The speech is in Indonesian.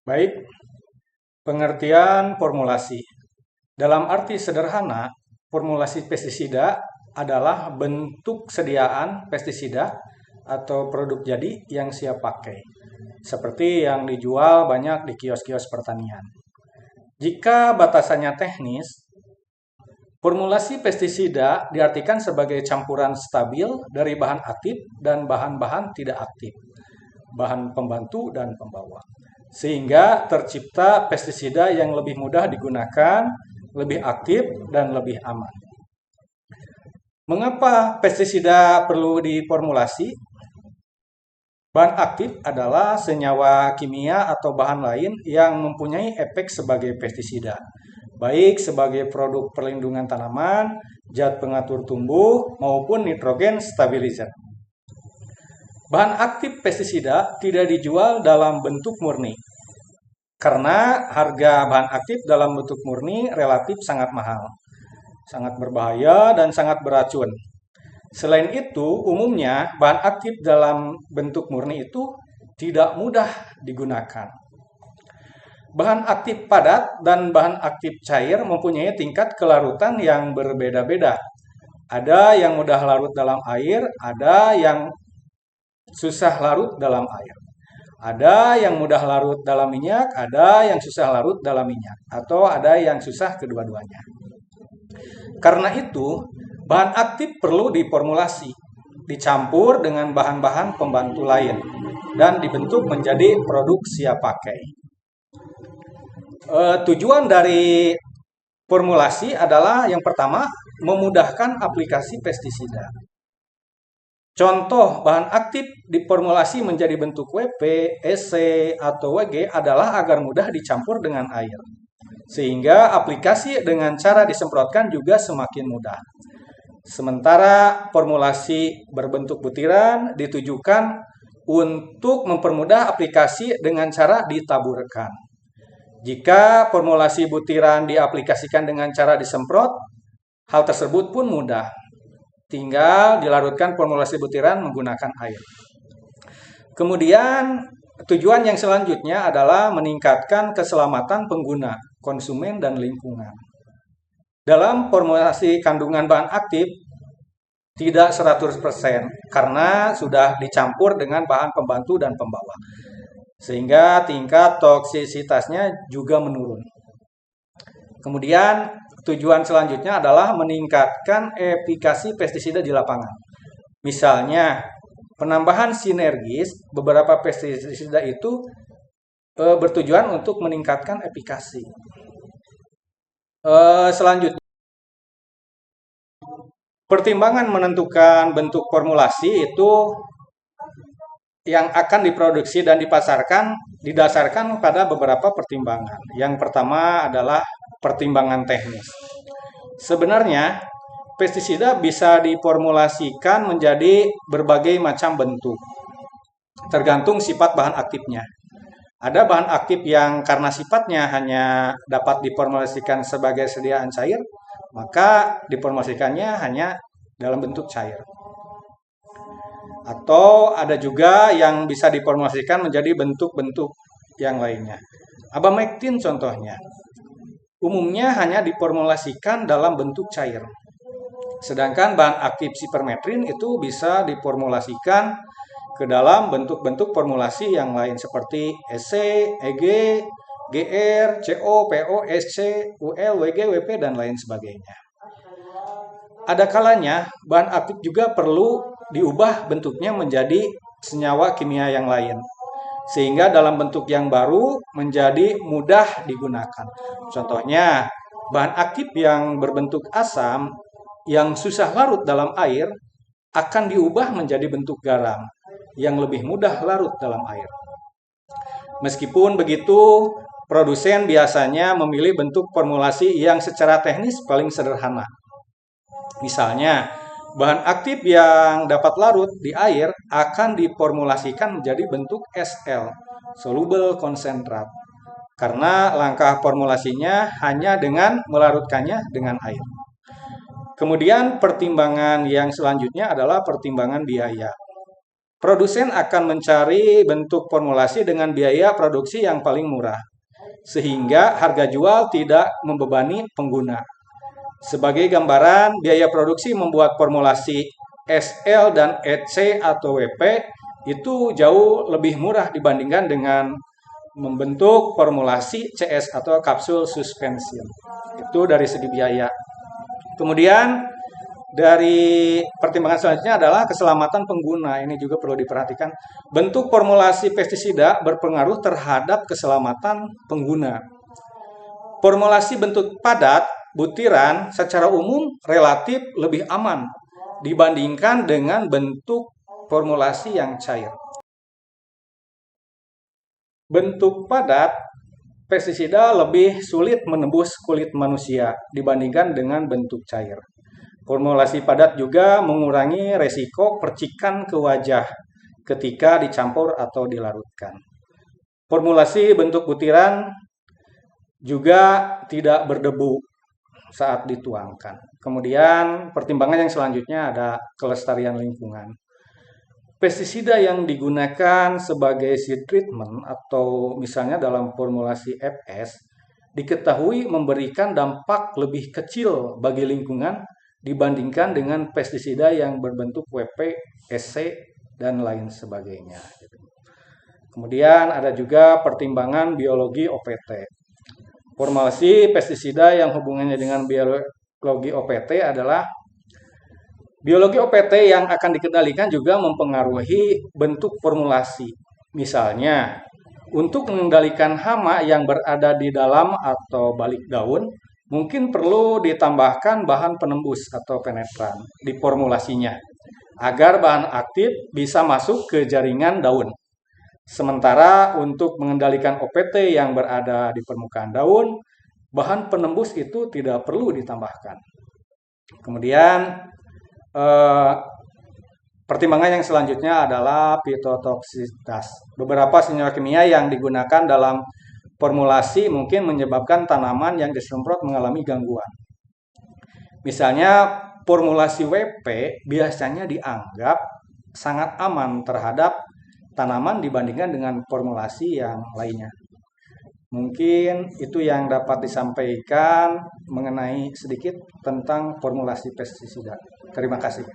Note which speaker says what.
Speaker 1: Baik, pengertian formulasi. Dalam arti sederhana, formulasi pestisida adalah bentuk sediaan pestisida atau produk jadi yang siap pakai, seperti yang dijual banyak di kios-kios pertanian. Jika batasannya teknis, formulasi pestisida diartikan sebagai campuran stabil dari bahan aktif dan bahan-bahan tidak aktif, bahan pembantu dan pembawa. Sehingga tercipta pestisida yang lebih mudah digunakan, lebih aktif, dan lebih aman. Mengapa pestisida perlu diformulasi? Bahan aktif adalah senyawa kimia atau bahan lain yang mempunyai efek sebagai pestisida, baik sebagai produk perlindungan tanaman, zat pengatur tumbuh, maupun nitrogen stabilizer. Bahan aktif pestisida tidak dijual dalam bentuk murni, karena harga bahan aktif dalam bentuk murni relatif sangat mahal, sangat berbahaya, dan sangat beracun. Selain itu, umumnya bahan aktif dalam bentuk murni itu tidak mudah digunakan. Bahan aktif padat dan bahan aktif cair mempunyai tingkat kelarutan yang berbeda-beda. Ada yang mudah larut dalam air, ada yang susah larut dalam air. Ada yang mudah larut dalam minyak, ada yang susah larut dalam minyak, atau ada yang susah kedua-duanya. Karena itu, bahan aktif perlu diformulasi, dicampur dengan bahan-bahan pembantu lain, dan dibentuk menjadi produk siap pakai. Tujuan dari formulasi adalah yang pertama, memudahkan aplikasi pestisida. Contoh bahan aktif diformulasi menjadi bentuk WP, EC, atau WG adalah agar mudah dicampur dengan air. Sehingga aplikasi dengan cara disemprotkan juga semakin mudah. Sementara formulasi berbentuk butiran ditujukan untuk mempermudah aplikasi dengan cara ditaburkan. Jika formulasi butiran diaplikasikan dengan cara disemprot, hal tersebut pun mudah. Tinggal dilarutkan formulasi butiran menggunakan air. Kemudian tujuan yang selanjutnya adalah meningkatkan keselamatan pengguna, konsumen, dan lingkungan. Dalam formulasi kandungan bahan aktif tidak 100% karena sudah dicampur dengan bahan pembantu dan pembawa. Sehingga tingkat toksisitasnya juga menurun. Kemudian tujuan selanjutnya adalah meningkatkan efikasi pestisida di lapangan. Misalnya, penambahan sinergis beberapa pestisida itu bertujuan untuk meningkatkan efikasi. Selanjutnya, pertimbangan menentukan bentuk formulasi itu yang akan diproduksi dan dipasarkan didasarkan pada beberapa pertimbangan. Yang pertama adalah pertimbangan teknis. Sebenarnya, pestisida bisa diformulasikan menjadi berbagai macam bentuk, tergantung sifat bahan aktifnya. Ada bahan aktif yang karena sifatnya hanya dapat diformulasikan sebagai sediaan cair, maka diformulasikannya hanya dalam bentuk cair. Atau ada juga yang bisa diformulasikan menjadi bentuk-bentuk yang lainnya. Abamectin contohnya. Umumnya hanya diformulasikan dalam bentuk cair. Sedangkan bahan aktif sipermetrin itu bisa diformulasikan ke dalam bentuk-bentuk formulasi yang lain seperti EC, EG, GR, CO, PO, SC, UL, WG, WP, dan lain sebagainya. Ada kalanya bahan aktif juga perlu diubah bentuknya menjadi senyawa kimia yang lain, sehingga dalam bentuk yang baru menjadi mudah digunakan. Contohnya, bahan aktif yang berbentuk asam yang susah larut dalam air akan diubah menjadi bentuk garam yang lebih mudah larut dalam air. Meskipun begitu, produsen biasanya memilih bentuk formulasi yang secara teknis paling sederhana. Misalnya, bahan aktif yang dapat larut di air akan diformulasikan menjadi bentuk SL, soluble konsentrat, karena langkah formulasinya hanya dengan melarutkannya dengan air. Kemudian pertimbangan yang selanjutnya adalah pertimbangan biaya. produsen akan mencari bentuk formulasi dengan biaya produksi yang paling murah, sehingga harga jual tidak membebani pengguna. Sebagai gambaran, biaya produksi membuat formulasi SL dan EC atau WP itu jauh lebih murah dibandingkan dengan membentuk formulasi CS atau kapsul suspension. Itu dari segi biaya. Kemudian dari pertimbangan selanjutnya adalah keselamatan pengguna. Ini juga perlu diperhatikan. Bentuk formulasi pestisida berpengaruh terhadap keselamatan pengguna. Formulasi bentuk padat, butiran secara umum relatif lebih aman dibandingkan dengan bentuk formulasi yang cair. Bentuk padat pestisida lebih sulit menembus kulit manusia dibandingkan dengan bentuk cair. Formulasi padat juga mengurangi resiko percikan ke wajah ketika dicampur atau dilarutkan. Formulasi bentuk butiran juga tidak berdebu saat dituangkan. Kemudian pertimbangan yang selanjutnya ada kelestarian lingkungan. Pestisida yang digunakan sebagai seed treatment atau misalnya dalam formulasi FS diketahui memberikan dampak lebih kecil bagi lingkungan dibandingkan dengan pestisida yang berbentuk WP, SC, dan lain sebagainya. Kemudian ada juga pertimbangan biologi OPT. Formulasi pestisida yang hubungannya dengan biologi OPT adalah biologi OPT yang akan dikendalikan juga mempengaruhi bentuk formulasi. Misalnya, untuk mengendalikan hama yang berada di dalam atau balik daun, mungkin perlu ditambahkan bahan penembus atau penetran di formulasinya, agar bahan aktif bisa masuk ke jaringan daun. Sementara untuk mengendalikan OPT yang berada di permukaan daun, bahan penembus itu tidak perlu ditambahkan. Kemudian, pertimbangan yang selanjutnya adalah fitotoksitas. Beberapa senyawa kimia yang digunakan dalam formulasi mungkin menyebabkan tanaman yang disemprot mengalami gangguan. Misalnya, formulasi WP biasanya dianggap sangat aman terhadap tanaman dibandingkan dengan formulasi yang lainnya. Mungkin itu yang dapat disampaikan mengenai sedikit tentang formulasi pestisida. Terima kasih.